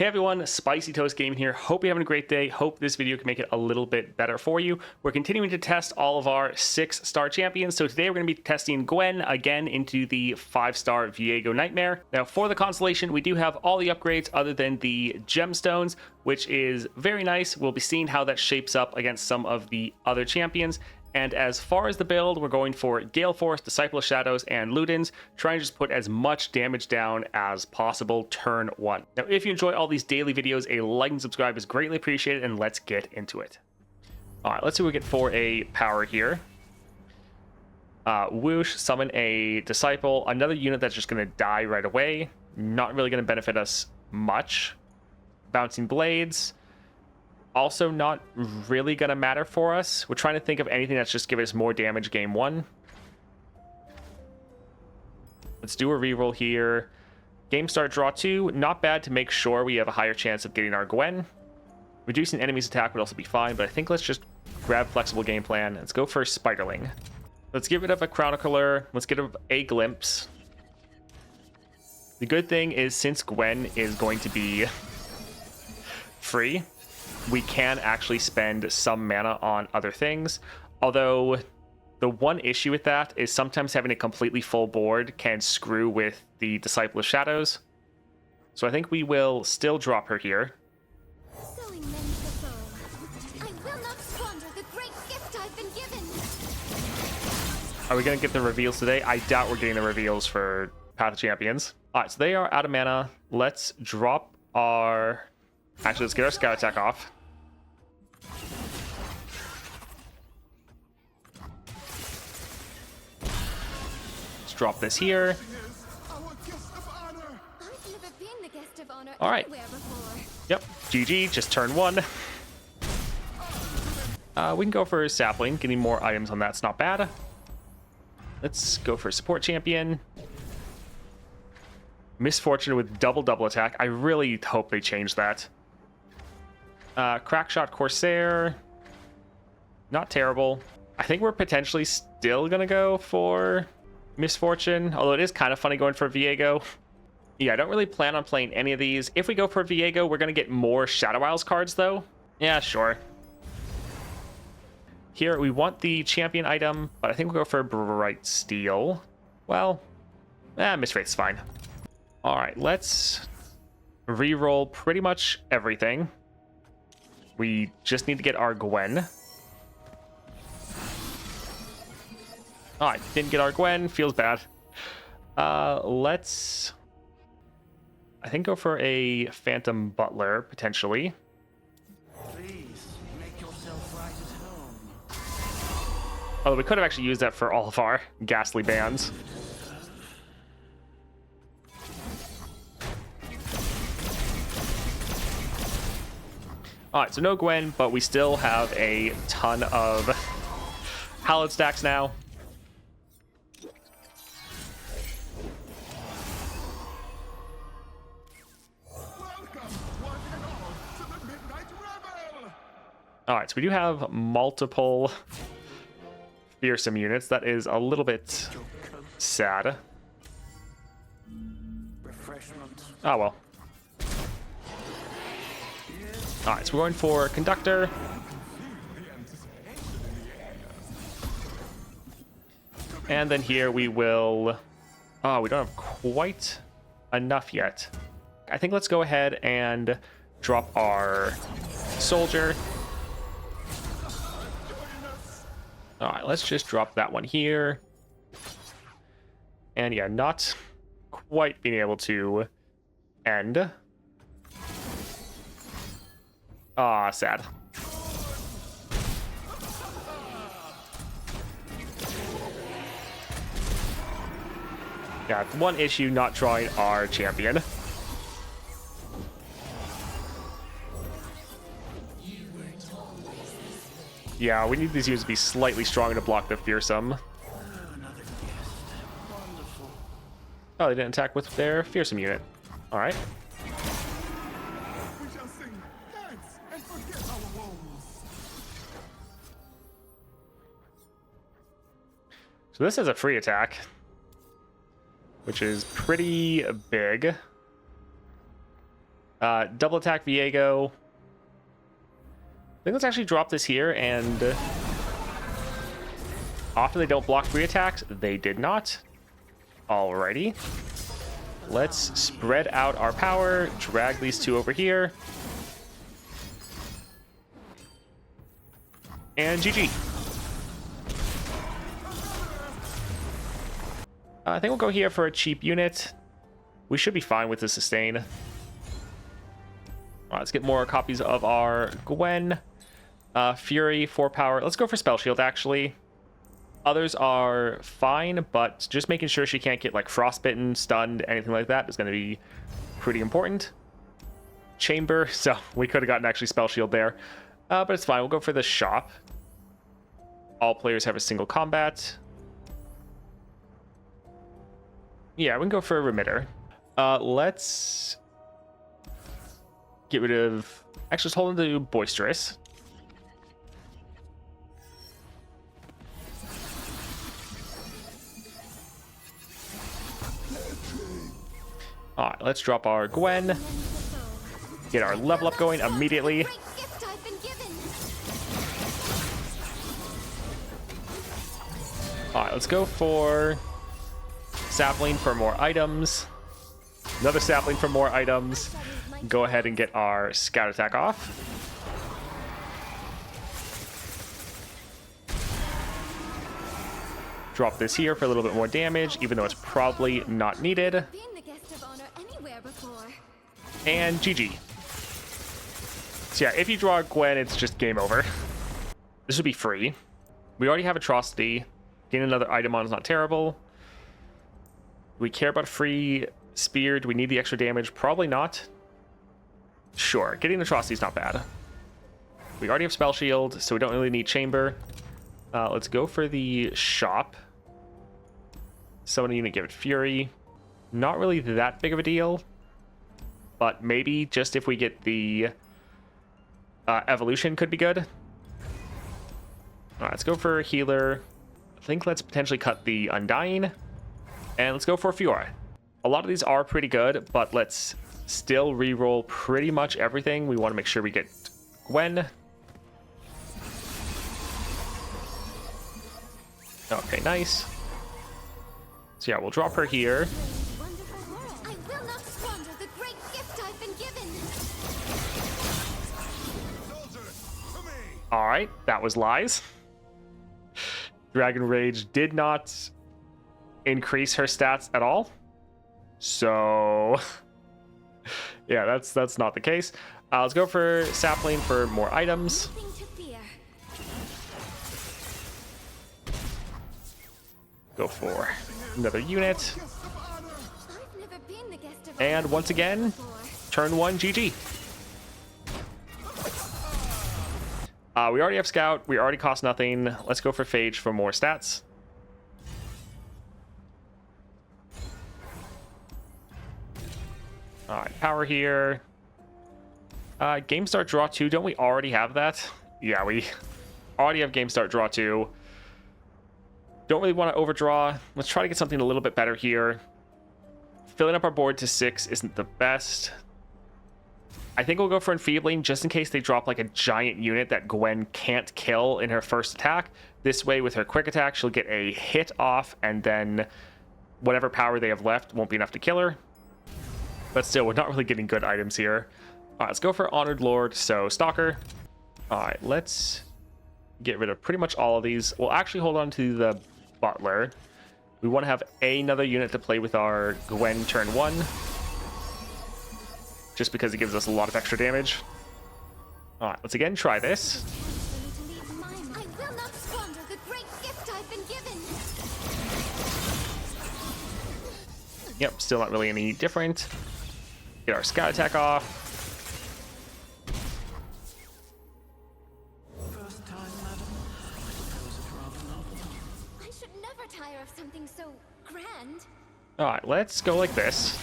Hey everyone, Spicy Toast Gaming here. Hope you're having a great day. Hope this video can make it a little bit better for you. We're continuing to test all of our 6-star champions. So today we're going to be testing Gwen again into the 5-star Viego Nightmare. Now for the constellation, we do have all the upgrades other than the gemstones, which is very nice. We'll be seeing how that shapes up against some of the other champions. And as far as the build, we're going for Gale Force, Disciple of Shadows, and Ludens, trying to just put as much damage down as possible turn 1. Now, if you enjoy all these daily videos, a like and subscribe is greatly appreciated, and let's get into it. All right, let's see what we get for a power here. Whoosh, summon a Disciple, another unit that's just going to die right away. Not really going to benefit us much. Bouncing Blades. Also not really going to matter for us. We're trying to think of anything that's just giving us more damage game 1. Let's do a reroll here. Game start draw 2. Not bad to make sure we have a higher chance of getting our Gwen. Reducing enemy's attack would also be fine, but I think let's just grab flexible game plan. Let's go for Spiderling. Let's get rid of a Chronicler. Let's get rid of a Glimpse. The good thing is, since Gwen is going to be free, we can actually spend some mana on other things. Although the one issue with that is sometimes having a completely full board can screw with the Disciple of Shadows. So I think we will still drop her here. I will not squander the great gift I've been given. Are we going to get the reveals today? I doubt we're getting the reveals for Path of Champions. All right, so they are out of mana. Let's drop our... Actually, let's get our Scout Attack off. Let's drop this here. All right. Yep, GG, just turn 1. We can go for Sapling. Getting more items on that's not bad. Let's go for Support Champion. Misfortune with double attack. I really hope they change that. Crackshot Corsair. Not terrible. I think we're potentially still gonna go for Misfortune, although it is kind of funny going for Viego. Yeah, I don't really plan on playing any of these. If we go for Viego, we're gonna get more Shadow Isles cards though. Yeah, sure. Here, we want the champion item, but I think we'll go for Bright Steel. Well, Misfaith's fine. All right, let's re-roll pretty much everything. We just need to get our Gwen. All right, didn't get our Gwen. Feels bad. Let's, I think, go for a Phantom Butler, potentially. Please, make yourself right at home. Although we could have actually used that for all of our ghastly bands. Alright, so no Gwen, but we still have a ton of Hallowed stacks now. Alright, so we do have multiple fearsome units. That is a little bit sad. Oh well. Alright, so we're going for Conductor. And then here we will... Oh, we don't have quite enough yet. I think let's go ahead and drop our Soldier. Alright, let's just drop that one here. And yeah, not quite being able to end. Ah, sad. Yeah, one issue, not drawing our champion. Yeah, we need these units to be slightly stronger to block the fearsome. Oh, they didn't attack with their fearsome unit. All right. So this is a free attack, which is pretty big. Double attack Viego. I think let's actually drop this here, and often they don't block free attacks. They did not. Alrighty. Let's spread out our power, drag these two over here. And GG. I think we'll go here for a cheap unit. We should be fine with the sustain. All right, let's get more copies of our Gwen. Fury, 4 power. Let's go for Spell Shield, actually. Others are fine, but just making sure she can't get like frostbitten, stunned, anything like that is going to be pretty important. Chamber, so we could have gotten actually Spell Shield there. But it's fine. We'll go for the shop. All players have a single combat. Yeah, we can go for a remitter. Let's get rid of... Actually, let's hold on to Boisterous. All right, let's drop our Gwen. Get our level up going immediately. All right, let's go for sapling for more items. Another sapling for more items. Go ahead and get our scout attack off. Drop this here for a little bit more damage, even though it's probably not needed. And GG. So yeah, if you draw Gwen, it's just game over. This would be free. We already have Atrocity. Getting another item on is not terrible. Do we care about free spear? Do we need the extra damage? Probably not. Sure, getting Atrocity is not bad. We already have Spell Shield, so we don't really need Chamber. Let's go for the shop. Summon a unit, give it Fury. Not really that big of a deal. But maybe just if we get the evolution could be good. All right, let's go for healer. I think let's potentially cut the Undying. And let's go for Fiora. A lot of these are pretty good, but let's still re-roll pretty much everything. We want to make sure we get Gwen. Okay, nice. So yeah, we'll drop her here. All right, that was lies. Dragon Rage did not increase her stats at all. So yeah, that's not the case. Let's go for sapling for more items. Go for another unit. And once again, turn 1 GG. We already have Scout. We already cost nothing. Let's go for Phage for more stats. All right, power here. Game Start Draw 2. Don't we already have that? Yeah, we already have Game Start Draw 2. Don't really want to overdraw. Let's try to get something a little bit better here. Filling up our board to 6 isn't the best. I think we'll go for Enfeebling just in case they drop like a giant unit that Gwen can't kill in her first attack. This way, with her quick attack, she'll get a hit off, and then whatever power they have left won't be enough to kill her. But still, we're not really getting good items here. All right, let's go for Honored Lord, so Stalker. All right, let's get rid of pretty much all of these. We'll actually hold on to the Butler. We want to have another unit to play with our Gwen turn 1. Just because it gives us a lot of extra damage. All right, let's again try this. Yep, still not really any different. Get our Scout attack off. First time, madam. I suppose it's rather novel. I should never tire of something so grand. All right, let's go like this.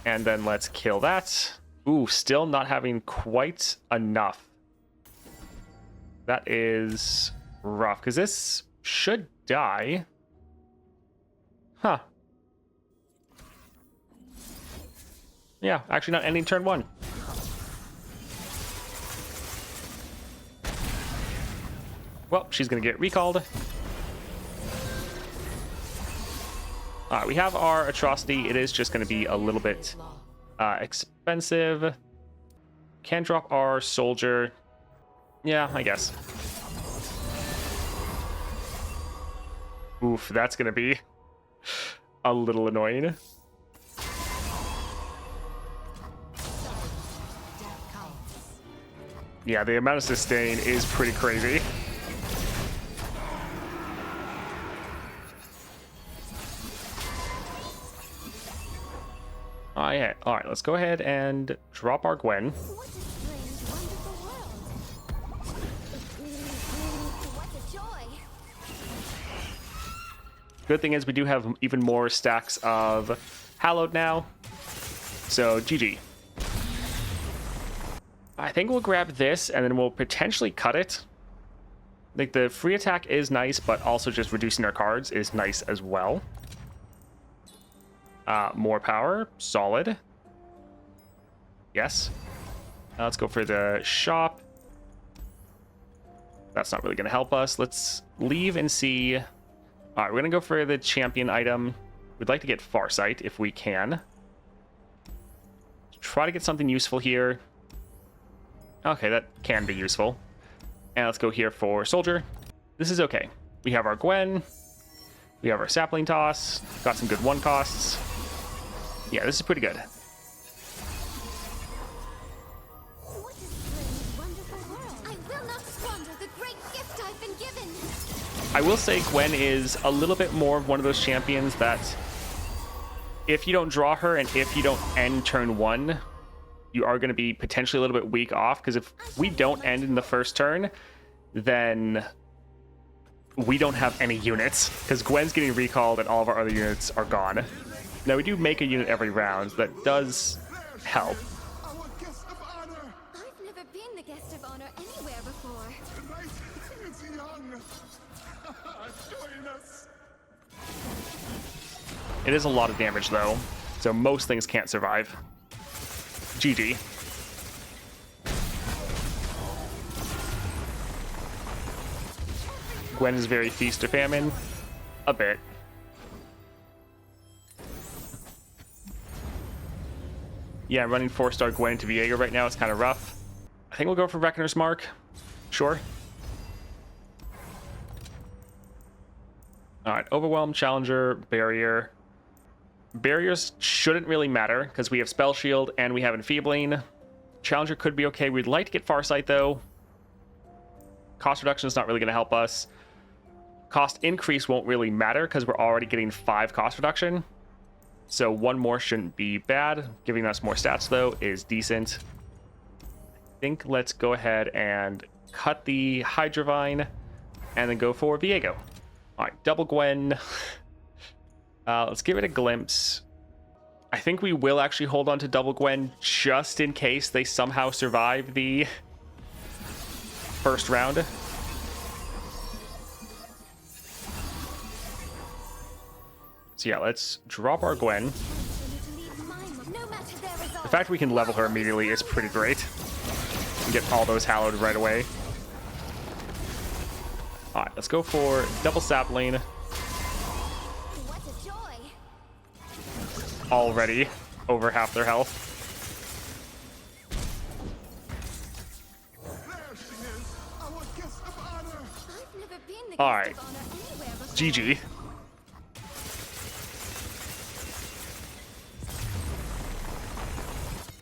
And then let's kill that. Ooh, still not having quite enough. That is rough, because this should die. Huh. Yeah, actually not ending turn 1. Well, she's going to get recalled. All right, we have our atrocity. It is just going to be a little bit expensive. Can drop our soldier. Yeah, I guess. Oof, that's going to be a little annoying. Yeah, the amount of sustain is pretty crazy. Oh, yeah. All right, let's go ahead and drop our Gwen. What a strange, wonderful world. What a joy. Good thing is we do have even more stacks of Hallowed now. So, GG. I think we'll grab this, and then we'll potentially cut it. Like, the free attack is nice, but also just reducing our cards is nice as well. More power, solid. Yes. Now let's go for the shop. That's not really going to help us. Let's leave and see. All right, we're going to go for the champion item. We'd like to get Farsight if we can. Try to get something useful here. Okay, that can be useful. And let's go here for soldier. This is okay. We have our Gwen. We have our sapling toss. Got some good one costs. Yeah, this is pretty good. What a strange, wonderful world. I will not squander the great gift I've been given. I will say Gwen is a little bit more of one of those champions that if you don't draw her and if you don't end turn 1, you are going to be potentially a little bit weak off, because if we don't end in the first turn, then we don't have any units, because Gwen's getting recalled and all of our other units are gone. Now, we do make a unit every round, so that does help. I've never been the guest of honor anywhere before. It is a lot of damage, though, so most things can't survive. GG. Gwen is very feast or famine. A bit. Yeah, running 4-star Gwen into Viego right now is kind of rough. I think we'll go for Reckoner's Mark. Sure. All right, Overwhelm, Challenger, Barrier. Barriers shouldn't really matter because we have Spell Shield and we have Enfeebling. Challenger could be okay. We'd like to get Farsight, though. Cost reduction is not really going to help us. Cost increase won't really matter because we're already getting 5 cost reduction. So 1 more shouldn't be bad. Giving us more stats, though, is decent. I think let's go ahead and cut the Hydrovine and then go for Viego. All right, double Gwen. Let's give it a glimpse. I think we will actually hold on to double Gwen just in case they somehow survive the first round. So yeah, let's drop our Gwen. The fact we can level her immediately is pretty great. And get all those hallowed right away. All right, let's go for double sapling. What a joy. Already over half their health. I've never been the guest All right, of honor anywhere before. GG.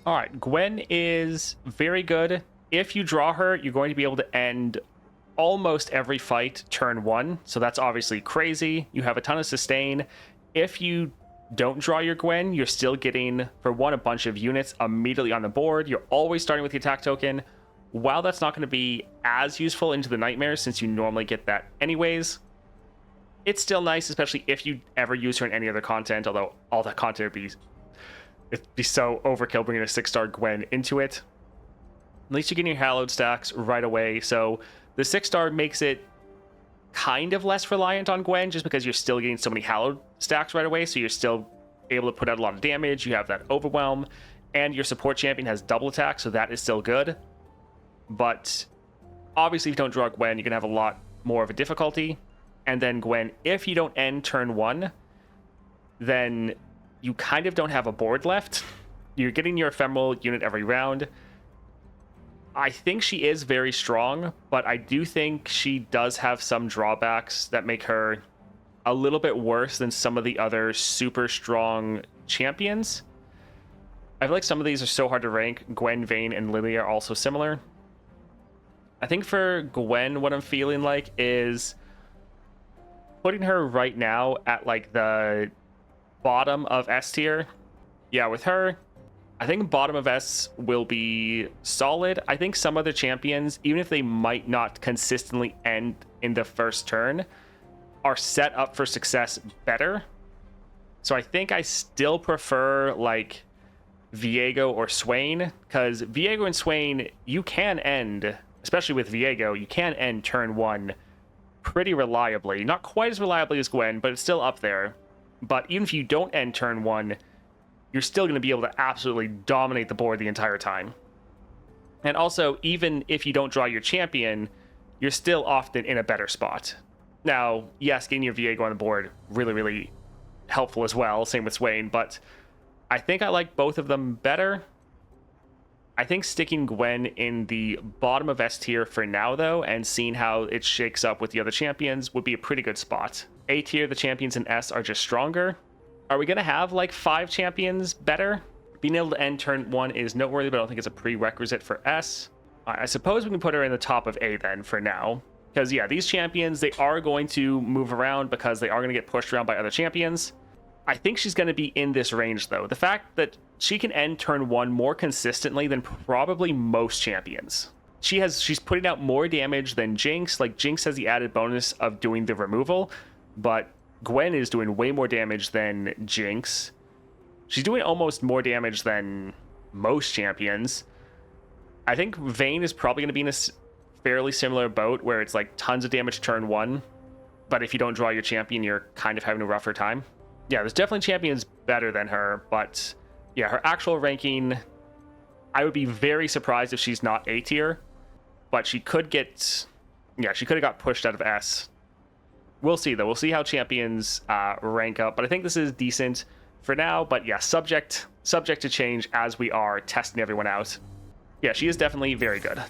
All right, Gwen is very good. If you draw her, you're going to be able to end almost every fight turn 1. So that's obviously crazy. You have a ton of sustain. If you don't draw your Gwen, you're still getting, for one, a bunch of units immediately on the board. You're always starting with the attack token. While that's not going to be as useful into the Nightmares, since you normally get that anyways, it's still nice, especially if you ever use her in any other content, although all that content would be... It'd be so overkill bringing a 6-star Gwen into it. At least you're getting your hallowed stacks right away. So the 6-star makes it kind of less reliant on Gwen just because you're still getting so many hallowed stacks right away. So you're still able to put out a lot of damage. You have that overwhelm. and your support champion has double attack, so that is still good. But obviously, if you don't draw Gwen, you're going to have a lot more of a difficulty. And then Gwen, if you don't end turn 1, then you kind of don't have a board left. You're getting your ephemeral unit every round. I think she is very strong, but I do think she does have some drawbacks that make her a little bit worse than some of the other super strong champions. I feel like some of these are so hard to rank. Gwen, Vayne, and Lily are also similar. I think for Gwen, what I'm feeling like is putting her right now at like the bottom of S tier. Yeah, with her, I think bottom of S will be solid. I think some other champions, even if they might not consistently end in the first turn, are set up for success better. So I think I still prefer like Viego or Swain, because Viego and Swain, you can end, especially with Viego, you can end turn 1 pretty reliably. Not quite as reliably as Gwen, but it's still up there. But even if you don't end turn 1, you're still going to be able to absolutely dominate the board the entire time. And also, even if you don't draw your champion, you're still often in a better spot. Now, yes, getting your Viego on the board, really, really helpful as well. Same with Swain, but I think I like both of them better. I think sticking Gwen in the bottom of S tier for now, though, and seeing how it shakes up with the other champions would be a pretty good spot. A tier, the champions in S are just stronger. Are we going to have like 5 champions better? Being able to end turn 1 is noteworthy, but I don't think it's a prerequisite for S. I suppose we can put her in the top of A then for now. Because yeah, these champions, they are going to move around because they are going to get pushed around by other champions. I think she's going to be in this range though. The fact that she can end turn 1 more consistently than probably most champions. She's putting out more damage than Jinx. Like Jinx has the added bonus of doing the removal, but Gwen is doing way more damage than Jinx. She's doing almost more damage than most champions. I think Vayne is probably going to be in a fairly similar boat where it's like tons of damage turn 1, but if you don't draw your champion, you're kind of having a rougher time. Yeah, there's definitely champions better than her, but yeah, her actual ranking, I would be very surprised if she's not A tier, but she could get, yeah, she could have got pushed out of S. We'll see though. We'll see how champions rank up, but I think this is decent for now. But yeah, subject to change as we are testing everyone out. Yeah, she is definitely very good.